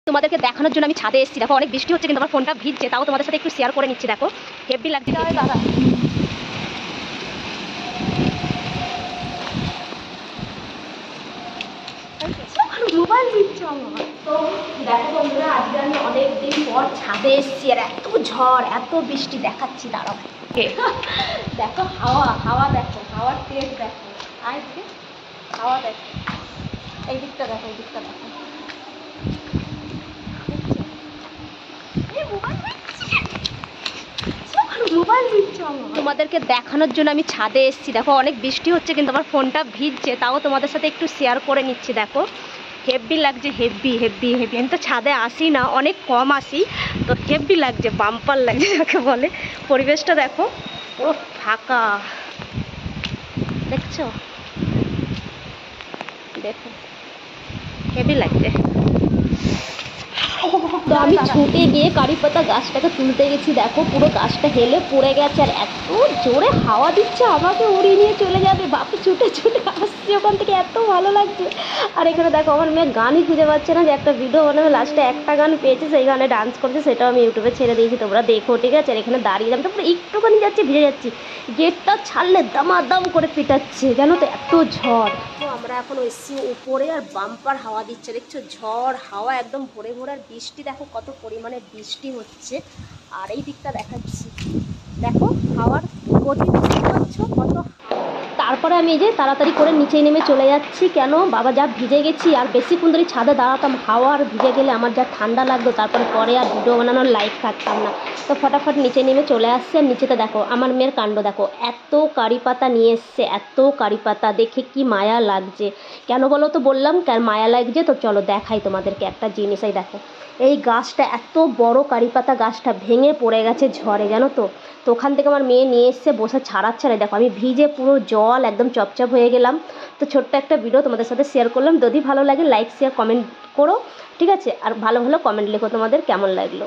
তোমাদেরকে দেখানোর জন্য আমি ছাদে এসেছি। দেখো অনেক বৃষ্টি হচ্ছে কিন্তু আমার ফোনটা ভিজছে, তাও তোমাদের সাথে একটু শেয়ার করে নিচ্ছি। দেখো হেভি লাগছে। দাদা মোবাইল দিচ্ছে আমার। তো দেখো বন্ধুরা, আজকে আমি অনেকদিন পর ছাদে এসেছি আর এত ঝড় এত বৃষ্টি দেখাচ্ছি। দাঁড়াও দেখো হাওয়া হাওয়া, দেখো হাওয়ার তেজ দেখো। আর হাওয়া দেখো, এই দিকটা দেখো, এই দিকটা দেখো। তোমাদেরকে দেখানোর জন্য আমি ছাদে এসেছি। দেখো অনেক বৃষ্টি হচ্ছে কিন্তু আমার ফোনটা ভিজছে, তাও তোমাদের সাথে একটু শেয়ার করে নিচ্ছি। দেখো হেভি লাগছে, হেভি হেভি হেভি। আমি তো ছাদে আসি না, অনেক কম আসি, তো হেভি লাগছে, বাম্পার লাগছে যাকে বলে। পরিবেশটা দেখো পুরো ফাঁকা, দেখছো? দেখো হেভি লাগছে। তো আমি ছুটে গিয়ে কারি পাতা গাছটাকে তুলতে গেছি। দেখো পুরো গাছটা হেলে পড়ে গেছে আর এত জোরে হাওয়া দিচ্ছে, আমাকে উড়িয়ে নিয়ে চলে যাবে। বাপি ছুটে ছুটে আসছে ওখান থেকে, এত ভালো লাগছে। আর এখানে দেখো আমার মেয়ে গানই খুঁজে পাচ্ছে না, যে একটা ভিডিও বানাবে, লাস্টে একটা গান পেয়েছে, সেই গানে ডান্স করছে, সেটাও আমি ইউটিউবে ছেড়ে দিয়েছি, তোমরা দেখো, ঠিক আছে? আর এখানে দাঁড়িয়ে আমি তো পুরো একটুখানি যাচ্ছি ভিজে যাচ্ছি, গেটটা ছাড়লে দামাদাম করে পিটাচ্ছে, জানো তো এত ঝড়। তো আমরা এখন এসছি উপরে আর বাম্পার হাওয়া দিচ্ছে, দেখছো? ঝড় হাওয়া একদম ভরে ভরে, আর বৃষ্টি দেখো কত পরিমাণে বৃষ্টি হচ্ছে। আর এই দিকটা দেখাচ্ছি, দেখো হাওয়ার গতি বুঝতে পারছো কত। তারপরে আমি এই যে তাড়াতাড়ি করে নিচে নেমে চলে যাচ্ছি। কেন বাবা, যা ভিজে গেছি আর বেশিক্ষণ ধরে ছাদে দাঁড়াতাম, হাওয়া আর ভিজে গেলে আমার যা ঠান্ডা লাগতো, তারপরে পরে আর ভিডিও বানানোর লাইক থাকতাম না। তো ফটাফট নিচে নেমে চলে আসছে। আর নিচেতে দেখো আমার মেয়ের কাণ্ড, দেখো এত কারি পাতা নিয়ে এসছে, এত কারি পাতা, দেখে কি মায়া লাগছে। কেন বলো তো বললাম কেন মায়া লাগছে? তো চলো দেখাই তোমাদেরকে একটা জিনিস। এই দেখো এই গাছটা, এত বড় কারি পাতা গাছটা ভেঙে পড়ে গেছে ঝড়ে, জানো তো? তো ওখান থেকে আমার মেয়ে নিয়ে এসছে, বসে ছাড়াচ্ছে না। দেখো আমি ভিজে পুরো জল একদম চপচপ হয়ে গেলাম। তো ছোট্ট একটা ভিডিও তোমাদের সাথে শেয়ার করলাম। যদি ভালো লাগে লাইক শেয়ার কমেন্ট করো, ঠিক আছে? আর ভালো ভালো কমেন্ট লেখো তোমাদের কেমন লাগলো।